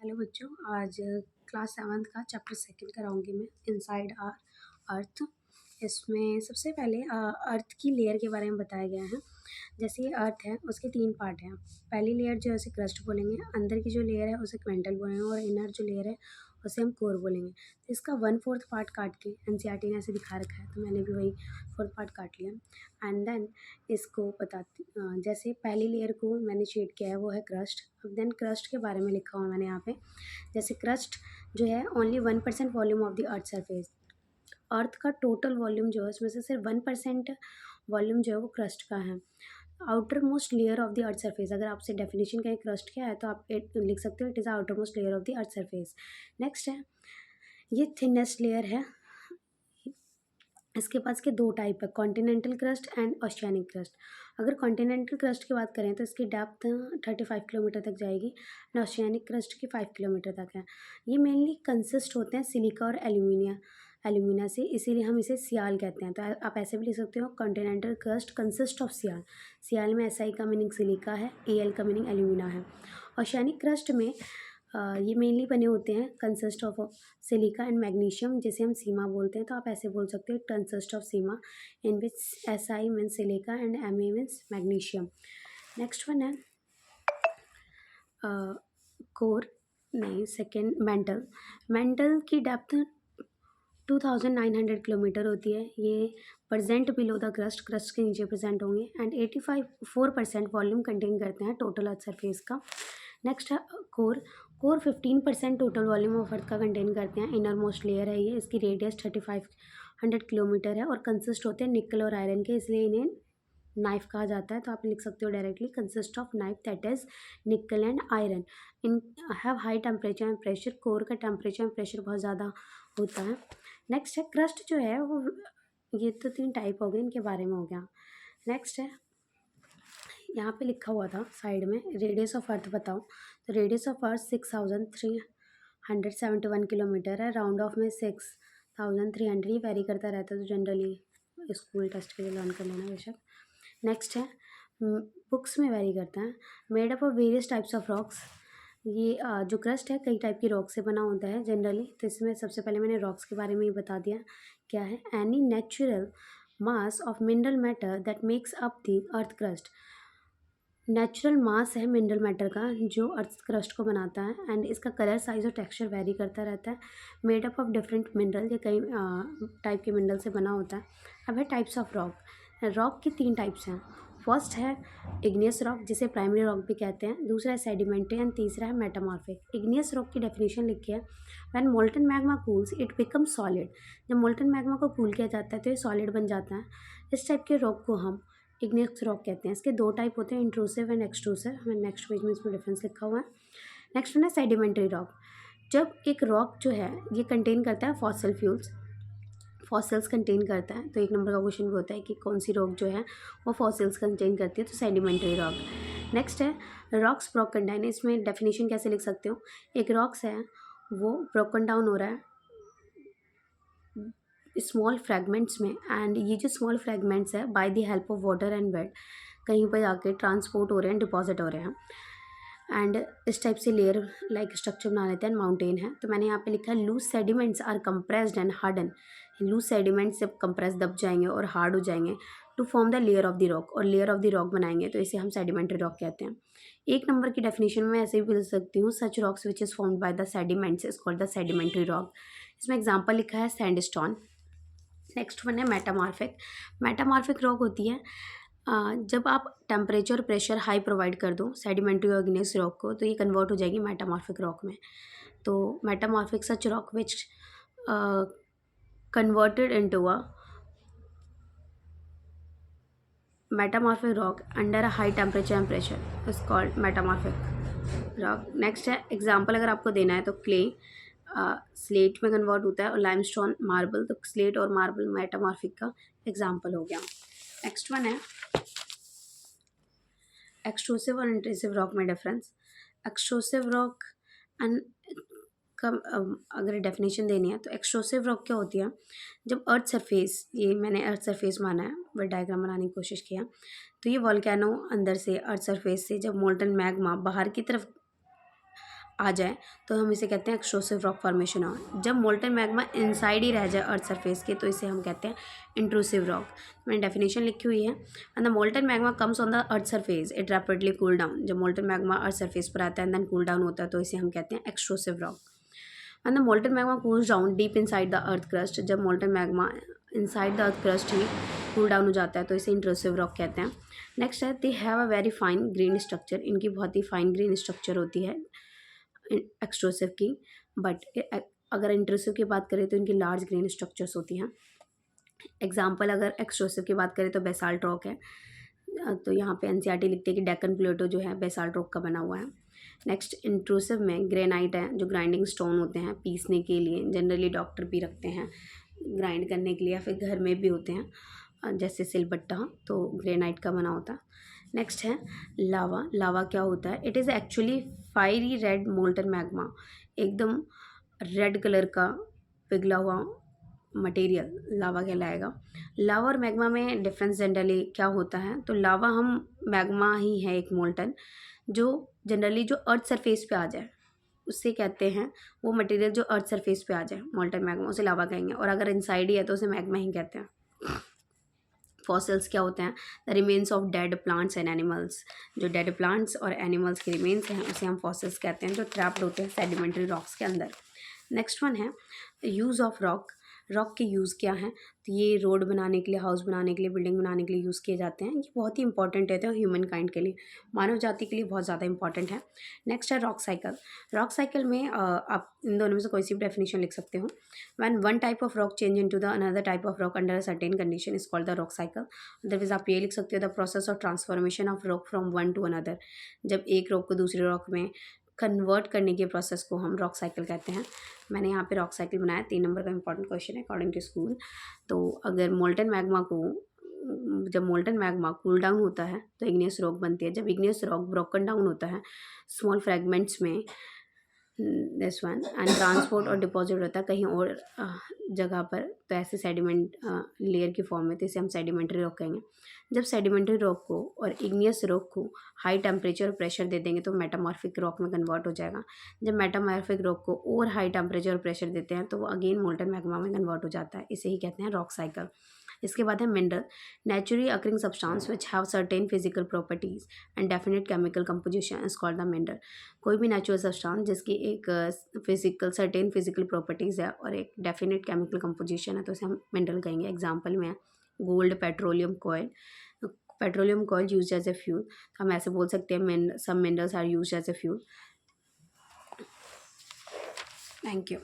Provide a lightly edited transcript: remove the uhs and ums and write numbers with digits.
Hello बच्चों, आज class 7th का चैप्टर 2 कराऊंगी मैं इनसाइड आवर अर्थ। इसमें सबसे पहले अर्थ की लेयर के बारे में बताया गया है। जैसे ये अर्थ है उसके 3 पार्ट हैं। पहली लेयर जो है उसे क्रस्ट बोलेंगे, अंदर की जो लेयर है उसे क्वेंटल बोलेंगे और इनर जो लेयर है उसे हम कोर बोलेंगे। तो इसका 1/4 पार्ट काट के एनसीईआरटी ने ऐसे दिखा रखा है, तो मैंने भी वही 4th पार्ट काट लिया। एंड देन इसको बताती जैसे पहली लेयर को मैंने शेड किया है वो है क्रस्ट। अब देन क्रस्ट के बारे में लिखा हुआ मैंने यहाँ पे। जैसे क्रस्ट जो है only 1% volume of the earth surface. Earth का टोटल वॉल्यूम जो है उसमें से सिर्फ 1% वॉल्यूम जो है वो क्रस्ट का है। Outer most layer of the earth surface, अगर आपसे डेफिनेशन कहें क्रस्ट क्या है तो आप लिख सकते हो it is outer most layer of the earth surface. Next है ये थिनेस्ट लेयर है। इसके पास के 2 टाइप है, continental crust and oceanic crust. अगर कॉन्टिनेंटल क्रस्ट की बात करें तो इसकी डेप्थ 35 किलोमीटर तक जाएगी एंड ओशियानिक क्रस्ट की 5 किलोमीटर तक है। ये मेनली कंसिस्ट होते हैं सिलिका और एल्यूमिना से, इसीलिए हम इसे सियाल कहते हैं। तो आप ऐसे भी लिख सकते हो continental crust consist of sial. सियाल में एसआई का मीनिंग सिलिका है, एल का मीनिंग एल्यूमिना है। ओशियानिक क्रस्ट में ये मेनली बने होते हैं consist of silica and magnesium, जिसे हम सीमा बोलते हैं। तो आप ऐसे बोल सकते हो consist of sima in which S I means silica and M A means magnesium. Next one है कोर नहीं सेकेंड मेंटल की डेप्थ 2900 किलोमीटर होती है। ये प्रेजेंट बिलो द क्रस्ट के नीचे प्रेजेंट होंगे एंड 4% वॉल्यूम कंटेन करते हैं टोटल अर्थ सरफेस का। नेक्स्ट है core 15% total volume of earth का कंटेन करते हैं। इनर मोस्ट लेयर है ये, इसकी रेडियस 3500 किलोमीटर है और कंसिस्ट होते हैं निकल और आयरन के, इसलिए इन्हें नाइफ कहा जाता है। तो आप लिख सकते हो directly consist of knife that is निकल and iron in have high temperature and pressure. Core का टेम्परेचर एंड प्रेशर बहुत ज़्यादा होता है। नेक्स्ट है क्रस्ट जो है वो, ये तो 3 टाइप हो गए, इनके बारे में हो गया। नेक्स्ट है यहाँ पे लिखा हुआ था साइड में रेडियस ऑफ अर्थ बताओ। तो रेडियस ऑफ अर्थ 6371 किलोमीटर है। राउंड ऑफ में 6300 ही वेरी करता रहता है, तो जनरली स्कूल टेस्ट के लिए लर्न कर लेना बेशक। नेक्स्ट है बुक्स में वेरी करता है। Made up of various types of rocks. ये जो क्रस्ट है कई टाइप की रॉक से बना होता है जनरली। तो इसमें सबसे पहले मैंने रॉक्स के बारे में ही बता दिया क्या है। Any natural mass of mineral matter that makes up the earth crust. Natural mass है मिनरल मैटर का जो अर्थ क्रस्ट को बनाता है एंड इसका कलर साइज और टेक्सचर वेरी करता रहता है। Made up of different mineral, ये कई टाइप के मिनरल से बना होता है। अब है टाइप्स ऑफ रॉक की 3 टाइप्स हैं। फर्स्ट है इग्नियस रॉक, जिसे प्राइमरी रॉक भी कहते हैं। दूसरा है सेडिमेंट्री एंड तीसरा है मेटामॉर्फिक। इग्नियस रॉक की डेफिनेशन लिखी है, when molten magma cools it become solid. जब मोल्टन मैग्मा को कूल किया जाता है तो ये सॉलिड बन जाता है। इस टाइप के रॉक को हम इग्नियस रॉक कहते हैं। इसके 2 टाइप होते हैं, इंट्रूसिव एंड एक्सट्रूसिव। हमें नेक्स्ट पेज में इसमें डिफरेंस लिखा हुआ है। नेक्स्ट वन है सेडिमेंट्री रॉक। जब एक रॉक जो है ये कंटेन करता है फॉसिल फ्यूल्स, फॉसिल्स कंटेन करता है, तो 1 नंबर का क्वेश्चन भी होता है कि कौन सी रॉक जो है वो फॉसिल्स कंटेन करती है, तो सेडिमेंट्री रॉक। नेक्स्ट है रॉक्स ब्रोकन डाउन। इसमें डेफिनेशन कैसे लिख सकते हो, एक रॉक्स है वो ब्रोकन डाउन हो रहा है स्मॉल फ्रैगमेंट्स में एंड ये जो स्मॉल फ्रैगमेंट्स है by the help of water and wet कहीं पर जाके ट्रांसपोर्ट हो रहे हैं, डिपॉजिट हो रहे हैं एंड इस टाइप से लेयर लाइक स्ट्रक्चर बना लेते हैं। माउंटेन है, तो मैंने यहाँ पे लिखा है loose sediments are compressed and harden. Loose sediments जब कंप्रेस दब जाएंगे और हार्ड हो जाएंगे to form the layer of the rock, और लेयर ऑफ द रॉक बनाएंगे, तो इसे हम सेडिमेंट्री रॉक कहते हैं। 1 नंबर की डेफिनेशन में ऐसे भी बोल सकती हूँ, such rocks which is formed by the sediments is called the sedimentary rock. इसमें एग्जाम्पल लिखा है सैंडस्टोन। नेक्स्ट वन है मेटामॉर्फिक रॉक होती है जब आप टेम्परेचर प्रेशर हाई प्रोवाइड कर दो सेडिमेंट्री और इग्नियस रॉक को, तो ये कन्वर्ट हो जाएगी मेटामॉर्फिक रॉक में। तो metamorphic such rock which converted into a metamorphic rock under a high temperature and pressure is called metamorphic rock. Next है एग्जाम्पल अगर आपको देना है तो क्ले स्लेट में कन्वर्ट होता है और लाइमस्टोन मार्बल, तो स्लेट और मार्बल मेटामॉर्फिक का एग्जाम्पल हो गया। नेक्स्ट वन है एक्सट्रूसिव और इंट्रूसिव रॉक में डिफरेंस। एक्सट्रूसिव रॉक एंड अगर डेफिनेशन देनी है तो एक्सट्रूसिव रॉक क्या होती है, जब अर्थ सरफेस, ये मैंने अर्थ सरफेस माना है वह डायग्राम बनाने की कोशिश किया, तो ये वॉल्केनो अंदर से अर्थ सरफेस से जब मोल्टन मैग्मा बाहर की तरफ आ जाए तो हम इसे कहते हैं एक्सट्रूसिव रॉक फॉर्मेशन। हो जब मोल्टन मैग्मा इनसाइड ही रह जाए अर्थ सरफेस के तो इसे हम कहते हैं इंट्रूसिव रॉक। मैंने डेफिनेशन लिखी हुई है, and the molten magma comes on the earth surface it rapidly cool down. जब मोल्टन मैग्मा अर्थ सरफेस पर आता है एंड देन कूल डाउन होता है तो इसे हम कहते हैं extrusive rock. And the molten magma cools down deep inside the earth crust. जब molten magma inside the earth crust ही कूल डाउन हो जाता है तो इसे इंट्रूसिव रॉक कहते हैं। नेक्स्ट है they have a very fine grain structure. इनकी बहुत ही फाइन ग्रेन स्ट्रक्चर होती है एक्सट्रूसिव की, बट अगर इंट्रूसिव की बात करें तो इनकी लार्ज ग्रेन स्ट्रक्चर्स होती हैं। एग्जाम्पल अगर एक्सट्रूसिव की बात करें तो बेसाल्ट रॉक है, तो यहाँ पे एनसीईआरटी लिखते हैं कि डेक्कन प्लेटो जो है बेसाल्ट रॉक का बना हुआ है। नेक्स्ट इंट्रूसिव में ग्रेनाइट है, जो ग्राइंडिंग स्टोन होते हैं पीसने के लिए, जनरली डॉक्टर भी रखते हैं ग्राइंड करने के लिए या फिर घर में भी होते हैं जैसे सिलबट्टा, तो ग्रेनाइट का बना होता है। नेक्स्ट है लावा। लावा क्या होता है? It is actually fiery red molten magma, एकदम रेड कलर का पिघला हुआ मटेरियल लावा कहलाएगा। लावा और मैग्मा में डिफरेंस जनरली क्या होता है? तो लावा हम मैग्मा ही है एक मोल्टन जो जनरली जो अर्थ सरफेस पे आ जाए उससे कहते हैं, वो मटेरियल जो अर्थ सरफेस पे आ जाए मोल्टन मैग्मा उसे लावा कहेंगे, और अगर इनसाइड ही है तो उसे मैग्मा ही कहते हैं। फॉसिल्स क्या होते हैं? The remains of dead plants and animals. जो डेड प्लांट्स और एनिमल्स के रिमेन्स हैं उसे हम फॉसिल्स कहते हैं, जो ट्रैप्ड होते हैं सेडिमेंट्री रॉक्स के अंदर। नेक्स्ट वन है यूज़ ऑफ रॉक। रॉक के यूज़ क्या हैं? तो ये रोड बनाने के लिए, हाउस बनाने के लिए, बिल्डिंग बनाने के लिए यूज़ किए जाते हैं। ये बहुत ही इंपॉर्टेंट रहते हैं ह्यूमन काइंड के लिए, मानव जाति के लिए बहुत ज़्यादा इंपॉर्टेंट है। नेक्स्ट है रॉक साइकिल। रॉक साइकिल में आप इन दोनों में से कोई सी भी डेफिनेशन लिख सकते हो। When one type of rock change into the another type of rock under a certain condition is called the rock cycle. Otherwise आप ये लिख सकते हो the process of transformation of rock from one two another. जब एक rock को दूसरे rock में कन्वर्ट करने के प्रोसेस को हम रॉक साइकिल कहते हैं। मैंने यहाँ पे रॉक साइकिल बनाया, 3 नंबर का इंपॉर्टेंट क्वेश्चन है अकॉर्डिंग टू स्कूल। तो अगर मोल्टन मैग्मा को जब मोल्टन मैग्मा कूल डाउन होता है तो इग्नियस रॉक बनती है। जब इग्नियस रॉक ब्रोकन डाउन होता है स्मॉल फ्रेगमेंट्स में, दिस वन, एंड ट्रांसपोर्ट और डिपॉजिट होता है कहीं और जगह पर, तो ऐसे सेडिमेंट लेयर की फॉर्म में, तो इसे हम सेडिमेंट्री रॉक कहेंगे। जब सेडिमेंट्री रॉक को और इग्नियस रॉक को हाई टेम्परेचर और प्रेशर दे देंगे तो मेटामॉर्फिक रॉक में कन्वर्ट हो जाएगा। जब मेटामॉर्फिक रॉक को और हाई टेम्परेचर और प्रेशर देते हैं तो वो अगेन मोल्टन मैग्मा में कन्वर्ट हो जाता है, इसे ही कहते हैं रॉक साइकिल। इसके बाद है mineral. Naturally occurring substance which have certain physical properties and definite chemical composition is called the mineral. कोई भी नेचुरल सब्सटेंस जिसकी एक सर्टेन फिजिकल प्रॉपर्टीज़ है और एक डेफिनेट केमिकल कंपोजिशन है तो उसे हम मिनरल कहेंगे। एग्जाम्पल में है gold, petroleum coal. Petroleum coal use as a fuel, तो हम ऐसे बोल सकते हैं some minerals are use as a fuel. Thank you.